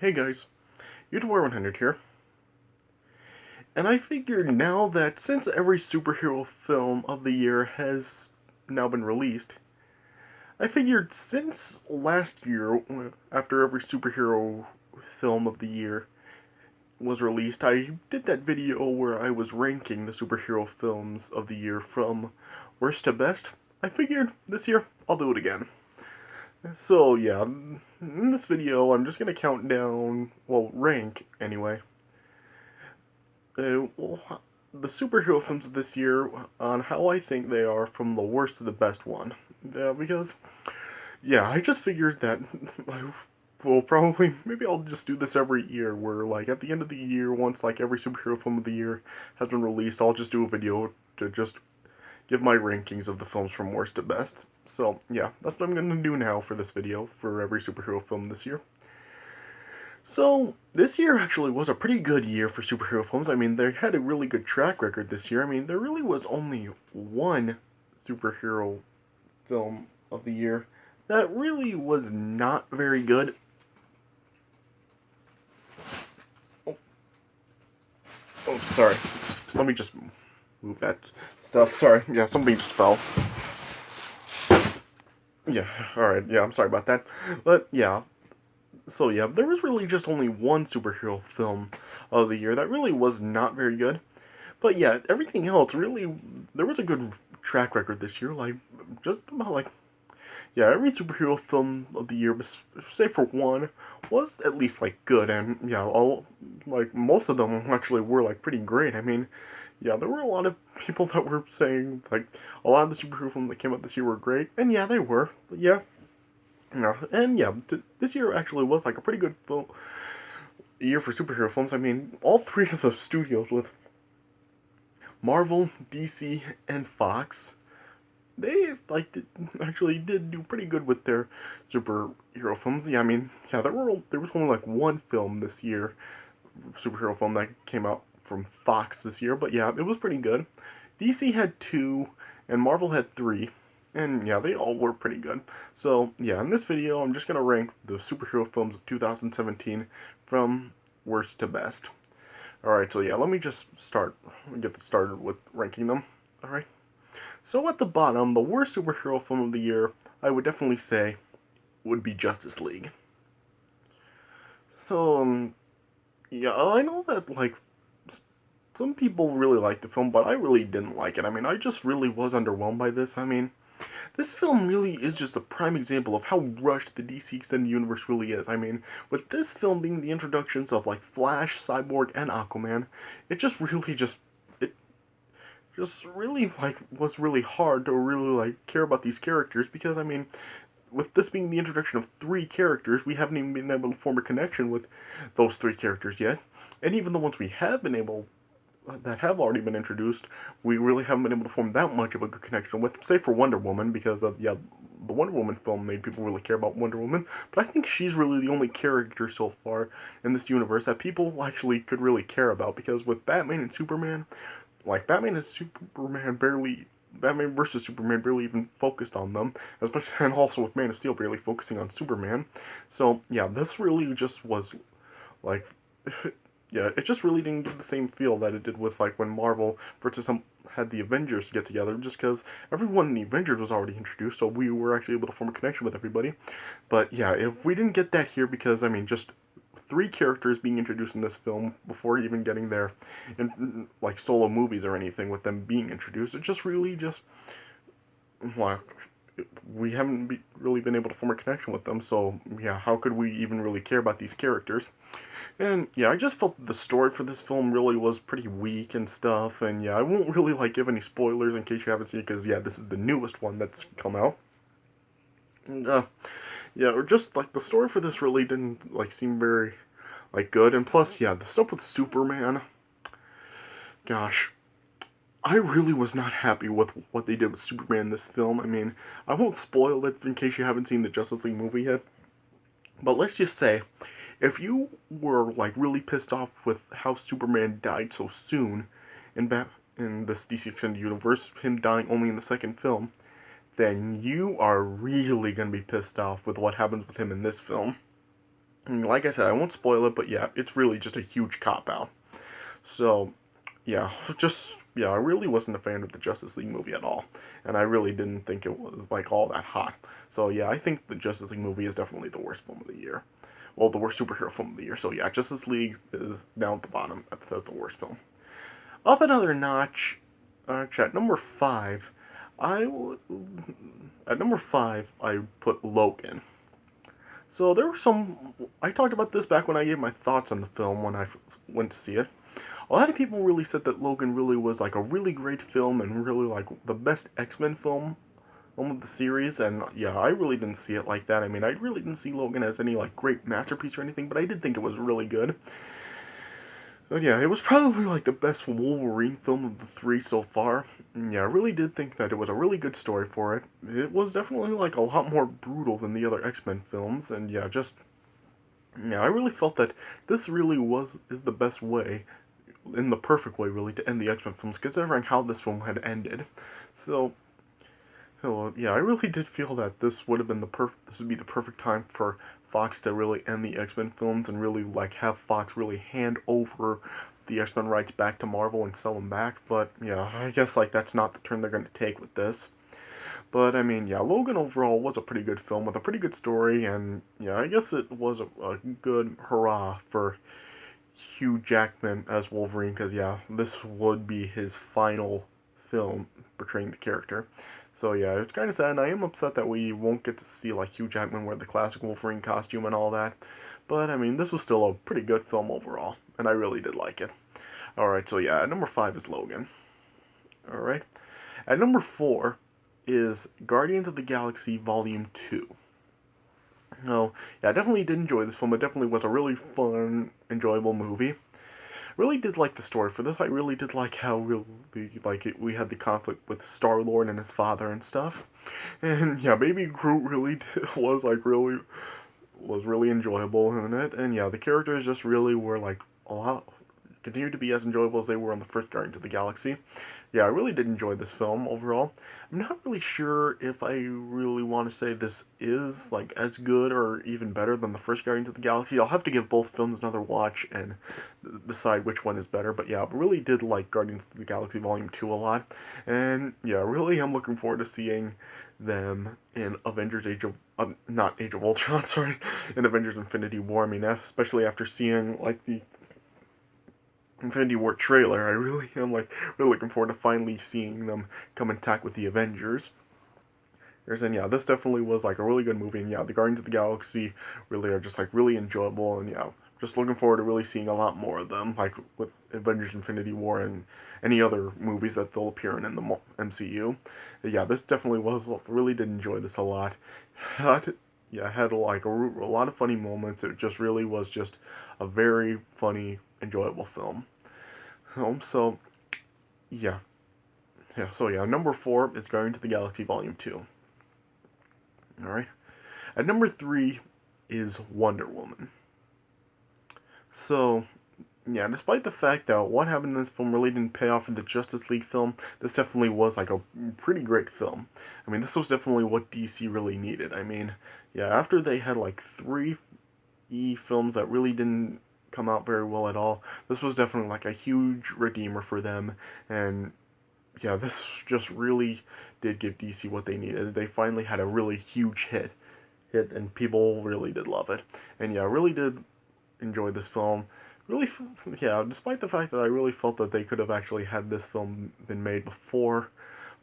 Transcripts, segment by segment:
Hey guys, YouTuber100 here. And I figured now that since every superhero film of the year has now been released, I figured since last year, after every superhero film of the year was released, I did that video where I was ranking the superhero films of the year from worst to best. I figured this year I'll do it again. So yeah, in this video I'm just gonna count down, well, rank anyway, the superhero films of this year on how I think they are from the worst to the best one. Because, yeah, I just figured that I will probably, maybe I'll just do this every year, where, like, at the end of the year, once, like, every superhero film of the year has been released, I'll just do a video to just give my rankings of the films from worst to best. So, yeah, that's what I'm going to do now for this video, for every superhero film this year. So, this year actually was a pretty good year for superhero films. I mean, they had a really good track record this year. I mean, there really was only one superhero film of the year that really was not very good. Oh, oh sorry. Let me just move that stuff. Sorry. Yeah, something just fell. Yeah, alright. Yeah, I'm sorry about that. But, yeah. So, yeah, there was really just only one superhero film of the year that really was not very good. But yeah, everything else really, there was a good track record this year. Like, just about like, yeah, every superhero film of the year, save for one, was at least like good. And yeah, all, like, most of them actually were like pretty great. I mean, yeah, there were a lot of people that were saying like a lot of the superhero films that came out this year were great. And yeah, they were. But yeah, yeah, and yeah, this year actually was like a pretty good film year for superhero films. I mean, all three of the studios with Marvel, DC, and Fox, they actually did do pretty good with their superhero films. Yeah, I mean, yeah, there was only like one film this year, superhero film that came out from Fox this year, but yeah, it was pretty good. DC had two, and Marvel had three, and yeah, they all were pretty good. So yeah, in this video, I'm just gonna rank the superhero films of 2017 from worst to best. Alright, so yeah, let me just get started with ranking them. Alright. So at the bottom, the worst superhero film of the year, I would definitely say, would be Justice League. So, yeah, I know that, like, some people really liked the film, but I really didn't like it. I mean, I just really was underwhelmed by this. I mean, this film really is just a prime example of how rushed the DC Extended Universe really is. I mean, with this film being the introductions of, like, Flash, Cyborg, and Aquaman, it just really just really like was really hard to really like care about these characters because I mean with this being the introduction of three characters, we haven't even been able to form a connection with those three characters yet. And even the ones we have been able that have already been introduced, we really haven't been able to form that much of a good connection with, say for Wonder Woman, because of yeah, the Wonder Woman film made people really care about Wonder Woman, but I think she's really the only character so far in this universe that people actually could really care about, because with Batman and Superman, like Batman versus Superman barely even focused on them, especially and also with Man of Steel barely focusing on Superman. So yeah, this really just was like, yeah, it just really didn't get the same feel that it did with like when Marvel versus some had the Avengers get together, just because everyone in the Avengers was already introduced, so we were actually able to form a connection with everybody. But yeah, if we didn't get that here, because I mean, just three characters being introduced in this film before even getting their in, like solo movies or anything with them being introduced, it just really just like we haven't really been able to form a connection with them. So yeah, how could we even really care about these characters? And yeah, I just felt the story for this film really was pretty weak and stuff. And yeah, I won't really like give any spoilers in case you haven't seen it, because yeah, this is the newest one that's come out. And yeah, or just like the story for this really didn't like seem very like good. And plus, yeah, the stuff with Superman, gosh, I really was not happy with what they did with Superman in this film. I mean, I won't spoil it in case you haven't seen the Justice League movie yet. But let's just say, if you were like really pissed off with how Superman died so soon in this DC Extended Universe, him dying only in the second film, then you are really gonna be pissed off with what happens with him in this film. And like I said, I won't spoil it, but yeah, it's really just a huge cop out. So yeah, just yeah, I really wasn't a fan of the Justice League movie at all, and I really didn't think it was like all that hot. So yeah, I think the Justice League movie is definitely the worst film of the year. Well, the worst superhero film of the year. So yeah, Justice League is down at the bottom as the worst film. Up another notch, at number five, I at number five I put Logan. So there were some. I talked about this back when I gave my thoughts on the film when I went to see it. A lot of people really said that Logan really was like a really great film and really like the best X-Men film of the series. And yeah, I really didn't see it like that. I mean, I really didn't see Logan as any like great masterpiece or anything, but I did think it was really good. But yeah, it was probably like the best Wolverine film of the three so far. And yeah, I really did think that it was a really good story for it. It was definitely like a lot more brutal than the other X-Men films, and yeah, just yeah, I really felt that this really is the best way, in the perfect way really, to end the X-Men films, considering how this film had ended. So, yeah, I really did feel that this would be the perfect time for Fox to really end the X-Men films and really like have Fox really hand over the X-Men rights back to Marvel and sell them back. But yeah, I guess like that's not the turn they're going to take with this. But I mean, yeah, Logan overall was a pretty good film with a pretty good story, and yeah, I guess it was a good hurrah for Hugh Jackman as Wolverine, because yeah, this would be his final film portraying the character. So yeah, it's kind of sad. And I am upset that we won't get to see like Hugh Jackman wear the classic Wolverine costume and all that. But I mean, this was still a pretty good film overall, and I really did like it. All right, so yeah, at number five is Logan. All right, at number four is Guardians of the Galaxy Volume 2. No, yeah, I definitely did enjoy this film. It definitely was a really fun, enjoyable movie. Really did like the story for this. I really did like how we had the conflict with Star Lord and his father and stuff. And yeah, Baby Groot really was really enjoyable in it. And yeah, the characters just really were like a lot continued to be as enjoyable as they were on the first Guardians of the Galaxy. Yeah, I really did enjoy this film overall. I'm not really sure if I really want to say this is like as good or even better than the first Guardians of the Galaxy. I'll have to give both films another watch and decide which one is better. But yeah, I really did like Guardians of the Galaxy Volume 2 a lot. And yeah, really I'm looking forward to seeing them in Avengers Age of not Age of Ultron, sorry, in Avengers Infinity War. I mean, especially after seeing like the Infinity War trailer, I really am like really looking forward to finally seeing them come and attack with the Avengers. And yeah, this definitely was like a really good movie. And yeah, the Guardians of the Galaxy really are just like really enjoyable. And yeah, just looking forward to really seeing a lot more of them, like with Avengers Infinity War and any other movies that they'll appear in the MCU. Yeah, this definitely was really did enjoy this a lot. Yeah, had like a lot of funny moments. It just really was just a very funny, enjoyable film. So yeah, So yeah, number four is Guardians of the Galaxy Volume 2. All right. At number three is Wonder Woman. So yeah, despite the fact that what happened in this film really didn't pay off in the Justice League film, this definitely was like a pretty great film. I mean, this was definitely what DC really needed. I mean, yeah, after they had like three films that really didn't come out very well at all, this was definitely like a huge redeemer for them. And yeah, this just really did give DC what they needed. They finally had a really huge hit, and people really did love it. And yeah, I really did enjoy this film. Really, yeah, despite the fact that I really felt that they could have actually had this film been made before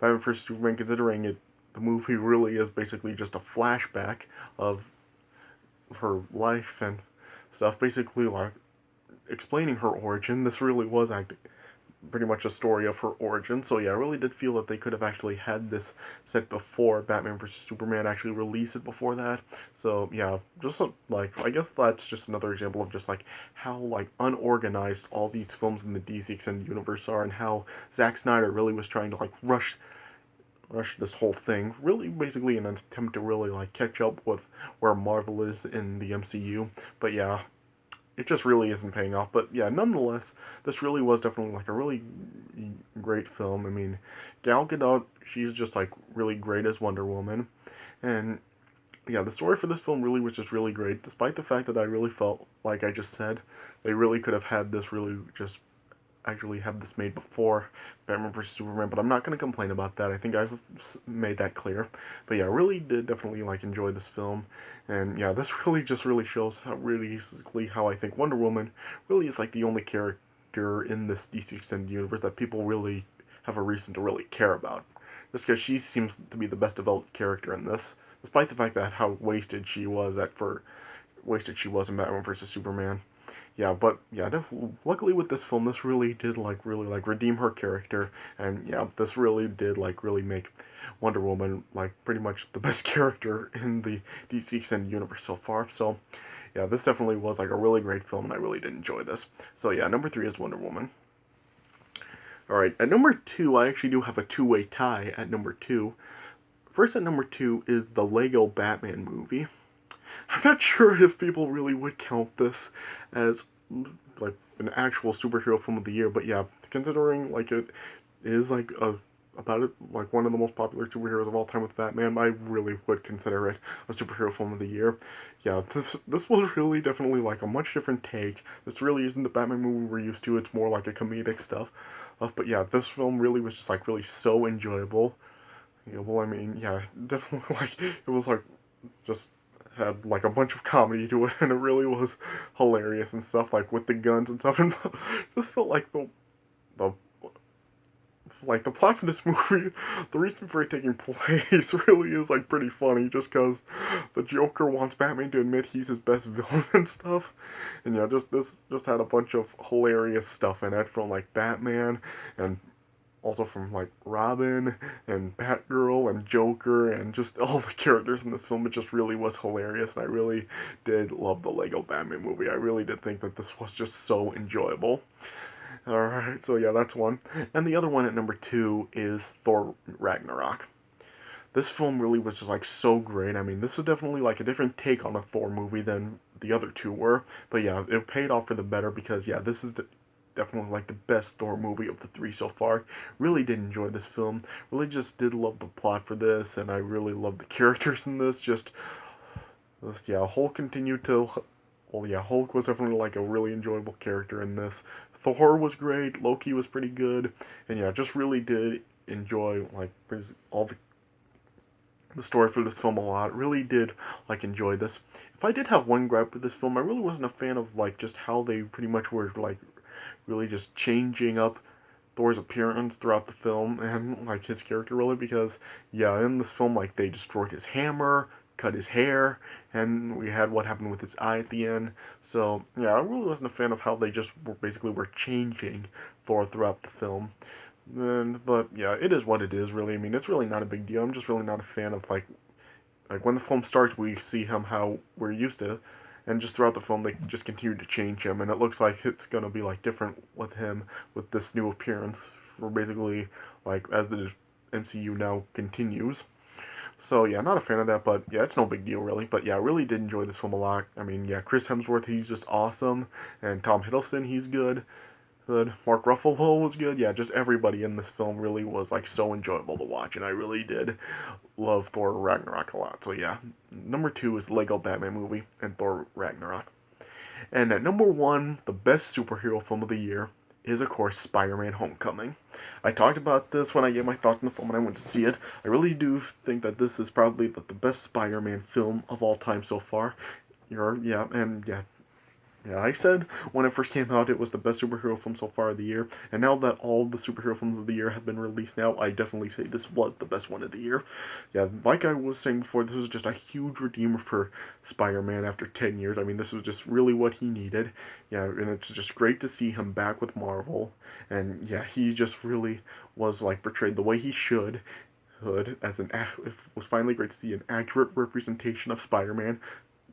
Batman vs Superman, considering the movie really is basically just a flashback of her life and stuff, basically like explaining her origin. This really was pretty much a story of her origin. So yeah, I really did feel that they could have actually had this set before Batman vs Superman, actually release it before that. So yeah, just like I guess that's just another example of just like how like unorganized all these films in the DC extended universe are, and how Zack Snyder really was trying to like rush this whole thing, really basically in an attempt to really like catch up with where Marvel is in the MCU. But yeah, it just really isn't paying off. But yeah, nonetheless, this really was definitely like a really great film. I mean, Gal Gadot, she's just like really great as Wonder Woman, and yeah, the story for this film really was just really great, despite the fact that I really felt, like I just said, they really could have had this really just actually have this made before Batman vs Superman, but I'm not going to complain about that. I think I've made that clear. But yeah, I really did definitely like enjoy this film, and yeah, this really just really shows how really basically how I think Wonder Woman really is like the only character in this DC extended universe that people really have a reason to really care about, just because she seems to be the best developed character in this, despite the fact that how wasted she was in Batman vs Superman. Yeah, but yeah, luckily with this film, this really did really like redeem her character, and yeah, this really did like really make Wonder Woman like pretty much the best character in the DC extended universe so far. So yeah, this definitely was like a really great film, and I really did enjoy this. So yeah, number three is Wonder Woman. All right, at number two, I actually do have a two-way tie at number two. First at number two is the Lego Batman movie. I'm not sure if people really would count this as like an actual superhero film of the year, but yeah, considering like it is like a about it like one of the most popular superheroes of all time with Batman, I really would consider it a superhero film of the year. Yeah, this was really definitely like a much different take. This really isn't the Batman movie we're used to. It's more like a comedic stuff. But yeah, this film really was just like really so enjoyable. Yeah, well, I mean, yeah, definitely like it was like just had like a bunch of comedy to it, and it really was hilarious and stuff, like with the guns and stuff. And just felt like the like the plot for this movie, the reason for it taking place really is like pretty funny, just because the Joker wants Batman to admit he's his best villain and stuff. And yeah, just had a bunch of hilarious stuff in it from like Batman and also from like Robin and Batgirl and Joker and just all the characters in this film. It just really was hilarious, and I really did love the Lego Batman movie. I really did think that this was just so enjoyable. Alright, so yeah, that's one. And the other one at number two is Thor Ragnarok. This film really was just like so great. I mean, this was definitely like a different take on a Thor movie than the other two were. But yeah, it paid off for the better because yeah, this is definitely like the best Thor movie of the three so far. Really did enjoy this film. Really just did love the plot for this, and I really love the characters in this. Yeah, Hulk continued to. Well, yeah, Hulk was definitely like a really enjoyable character in this. Thor was great. Loki was pretty good, and yeah, just really did enjoy like all the story for this film a lot. Really did like enjoy this. If I did have one gripe with this film, I really wasn't a fan of like just how they pretty much were like really just changing up Thor's appearance throughout the film and like his character really, because yeah, in this film like they destroyed his hammer, cut his hair, and we had what happened with his eye at the end. So yeah, I really wasn't a fan of how they just were changing Thor throughout the film. But yeah, it is what it is really. I mean, it's really not a big deal. I'm just really not a fan of like when the film starts, we see him how we're used to, and just throughout the film, they just continue to change him, and it looks like it's gonna be like different with him with this new appearance, for basically like as the MCU now continues. So yeah, not a fan of that, but yeah, it's no big deal really. But yeah, I really did enjoy this film a lot. I mean, yeah, Chris Hemsworth, he's just awesome, and Tom Hiddleston, he's good. Mark Ruffalo was good. Yeah, just everybody in this film really was like so enjoyable to watch, and I really did love Thor Ragnarok a lot. So yeah, number two is Lego Batman movie and Thor Ragnarok. And at number one, the best superhero film of the year is of course Spider-Man: Homecoming. I talked about this when I gave my thoughts on the film when I went to see it. I really do think that this is probably the best Spider-Man film of all time so far. Yeah, I said when it first came out it was the best superhero film so far of the year, and now that all the superhero films of the year have been released now, I definitely say this was the best one of the year. Yeah, like I was saying before, this was just a huge redeemer for Spider-Man after 10 years. I mean, this was just really what he needed. Yeah, and it's just great to see him back with Marvel, and yeah, he just really was like portrayed the way he should. Hood as it was finally great to see an accurate representation of Spider-Man.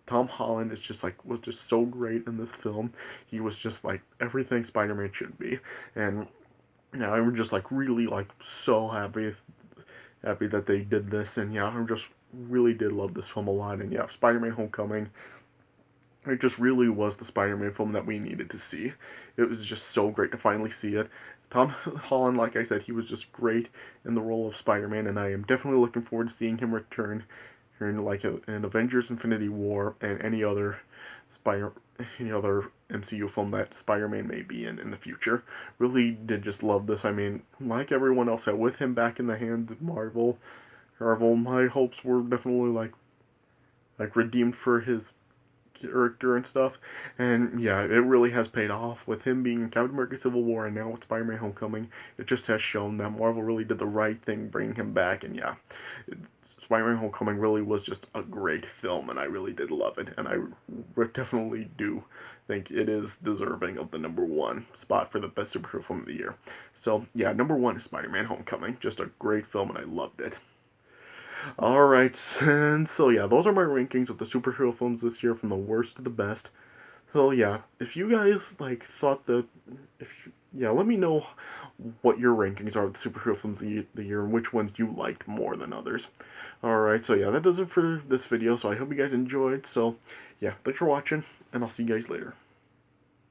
Tom Holland is just like was just so great in this film. He was just like everything Spider-Man should be, and yeah, I'm just like really like so happy that they did this, and yeah, I'm just really did love this film a lot, and yeah, Spider-Man: Homecoming. It just really was the Spider-Man film that we needed to see. It was just so great to finally see it. Tom Holland, like I said, he was just great in the role of Spider-Man, and I am definitely looking forward to seeing him return in like in Avengers: Infinity War and Spider any other MCU film that Spider-Man may be in the future. Really did just love this. I mean, like everyone else, with him back in the hands of Marvel, my hopes were definitely like redeemed for his character and stuff. And yeah, it really has paid off with him being in Captain America: Civil War and now with Spider-Man: Homecoming. It just has shown that Marvel really did the right thing bringing him back. And yeah, Spider-Man: Homecoming really was just a great film, and I really did love it. And I definitely do think it is deserving of the #1 spot for the best superhero film of the year. So yeah, #1 is Spider-Man: Homecoming. Just a great film, and I loved it. Alright, and so yeah, those are my rankings of the superhero films this year from the worst to the best. So yeah, if you guys like thought that, yeah, let me know what your rankings are of the superhero films of the year and which ones you liked more than others. Alright, so yeah, that does it for this video, so I hope you guys enjoyed. So yeah, thanks for watching, and I'll see you guys later.